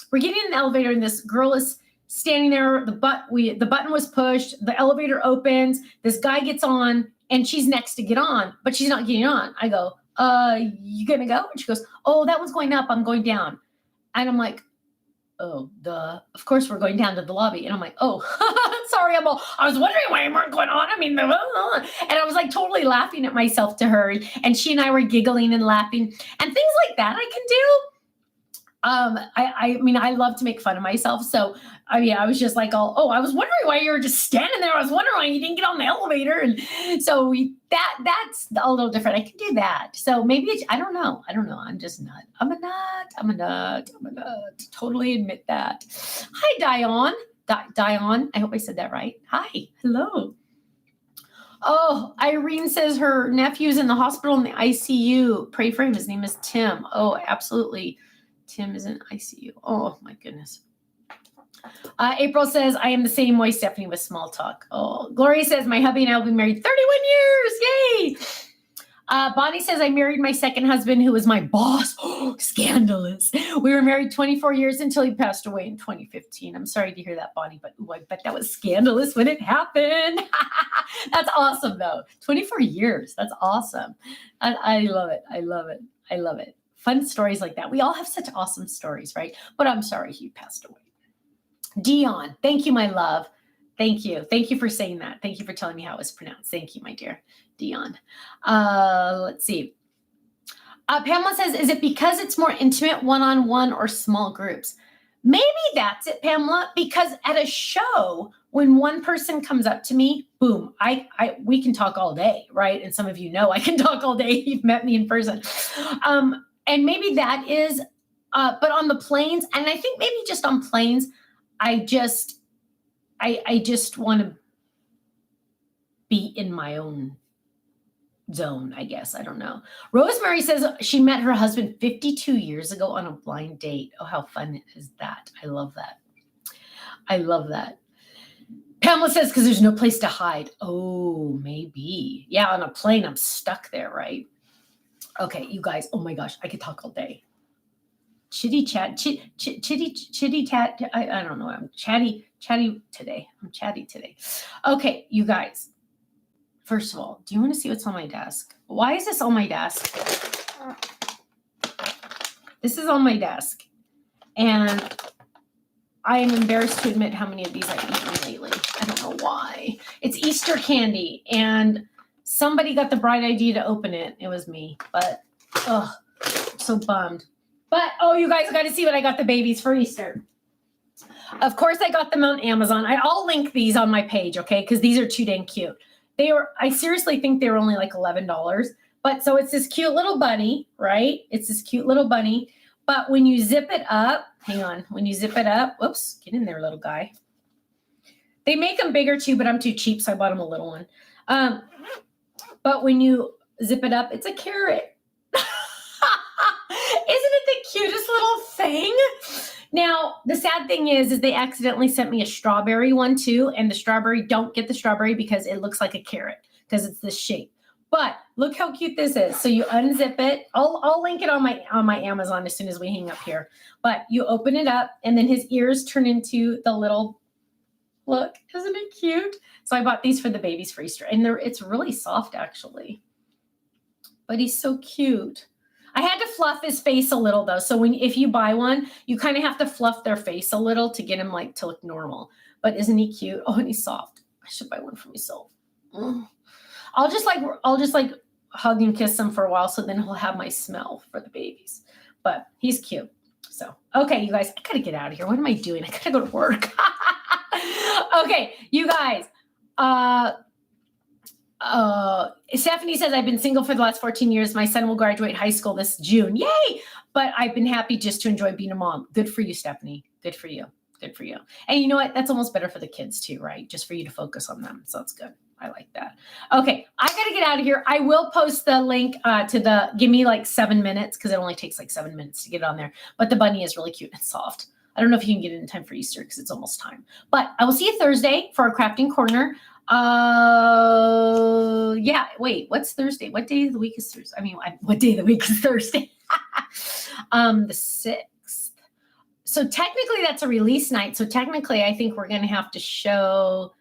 We're getting in the elevator and this girl is standing there. The button was pushed. The elevator opens. This guy gets on and she's next to get on, but she's not getting on. I go, "You gonna go?" And she goes, "Oh, that one's going up. I'm going down." And I'm like, "Oh, duh. Of course we're going down to the lobby." And I'm like, "Oh, sorry." I was wondering why you weren't going on. And I was like totally laughing at myself to her. And she and I were giggling and laughing and things like that I can do. I mean, I love to make fun of myself. So, I mean, I was just like, I was wondering why you were just standing there. I was wondering why you didn't get on the elevator. And so that's a little different. I can do that. So maybe I don't know. I'm just nut. I'm a nut. Totally admit that. Hi, Dion. Dion. I hope I said that right. Hi. Hello. Oh, Irene says her nephew's in the hospital in the ICU. Pray for him. His name is Tim. Oh, absolutely. Tim is in ICU. Oh, my goodness. April says, I am the same way, Stephanie, with small talk. Oh, Gloria says, my hubby and I will be married 31 years. Yay. Bonnie says, I married my second husband who was my boss. Oh, scandalous. We were married 24 years until he passed away in 2015. I'm sorry to hear that, Bonnie, but I bet that was scandalous when it happened. That's awesome, though. 24 years. That's awesome. I love it. I love it. I love it. Fun stories like that. We all have such awesome stories, right? But I'm sorry he passed away. Dion, thank you, my love. Thank you. Thank you for saying that. Thank you for telling me how it was pronounced. Thank you, my dear. Dion. Let's see. Pamela says, is it because it's more intimate one-on-one or small groups? Maybe that's it, Pamela, because at a show, when one person comes up to me, boom, we can talk all day, right? And some of you know I can talk all day. You've met me in person. And maybe that is, but on the planes, and I think maybe just on planes, I just want to be in my own zone, I guess. I don't know. Rosemary says she met her husband 52 years ago on a blind date. Oh, how fun is that? I love that. I love that. Pamela says because there's no place to hide. Oh, maybe. Yeah, on a plane, I'm stuck there, right? Okay, you guys. Oh my gosh, I could talk all day. Chitty chat. I don't know. I'm chatty today. Okay, you guys. First of all, do you want to see what's on my desk? Why is this on my desk? This is on my desk. And I am embarrassed to admit how many of these I've eaten lately. I don't know why. It's Easter candy. And somebody got the bright idea to open it. It was me. But, I'm so bummed. But, you guys got to see what I got the babies for Easter. Of course, I got them on Amazon. I'll link these on my page, okay? Because these are too dang cute. I seriously think they were only like $11. But so it's this cute little bunny, right? It's this cute little bunny. But when you zip it up, hang on. When you zip it up, whoops, get in there, little guy. They make them bigger too, but I'm too cheap, so I bought them a little one. But when you zip it up, it's a carrot. Isn't it the cutest little thing? Now, the sad thing is they accidentally sent me a strawberry one too. And the strawberry, don't get the strawberry because it looks like a carrot because it's this shape. But look how cute this is. So you unzip it. I'll link it on my Amazon as soon as we hang up here. But you open it up and then his ears turn into the little, look, isn't it cute? So I bought these for the babies for Easter. And it's really soft actually. But he's so cute. I had to fluff his face a little though. So if you buy one, you kind of have to fluff their face a little to get him to look normal. But isn't he cute? Oh, and he's soft. I should buy one for myself. I'll just hug and kiss him for a while so then he'll have my smell for the babies. But he's cute. So, okay, you guys, I gotta get out of here. What am I doing? I gotta go to work. Okay, you guys. Stephanie says, I've been single for the last 14 years. My son will graduate high school this June. Yay! But I've been happy just to enjoy being a mom. Good for you, Stephanie. Good for you. Good for you. And you know what? That's almost better for the kids too, right? Just for you to focus on them. So that's good. I like that. Okay, I got to get out of here. I will post the link give me 7 minutes because it only takes 7 minutes to get on there. But the bunny is really cute and soft. I don't know if you can get it in time for Easter because it's almost time. But I will see you Thursday for our crafting corner. Yeah, wait, what's Thursday? What day of the week is Thursday? What day of the week is Thursday? The 6th. So technically that's a release night. So technically I think we're going to have to show.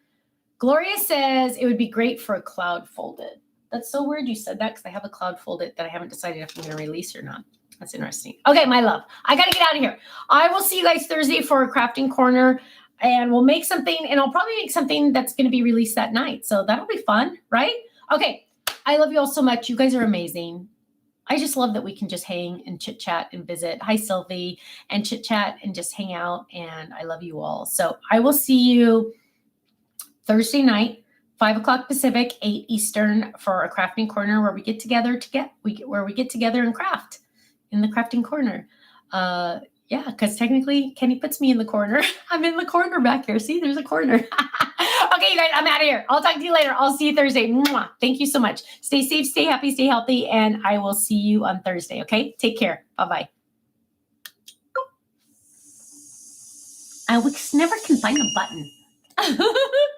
Gloria says it would be great for a cloud folded. That's so weird you said that because I have a cloud folded that I haven't decided if I'm going to release or not. That's interesting. Okay, my love, I got to get out of here. I will see you guys Thursday for a crafting corner. And we'll make something, and I'll probably make something that's going to be released that night. So that'll be fun, right? Okay. I love you all so much. You guys are amazing. I just love that we can just hang and chit chat and visit. Hi, Sylvie, and chit chat and just hang out. And I love you all. So I will see you Thursday night, 5 o'clock Pacific, 8 Eastern, for a crafting corner where we get together and craft in the crafting corner. Yeah, because technically Kenny puts me in the corner. I'm in the corner back here. See, there's a corner. Okay, you guys, I'm out of here. I'll talk to you later. I'll see you Thursday. Mwah. Thank you so much. Stay safe, stay happy, stay healthy, and I will see you on Thursday. Okay, take care. Bye-bye. I never can find the button.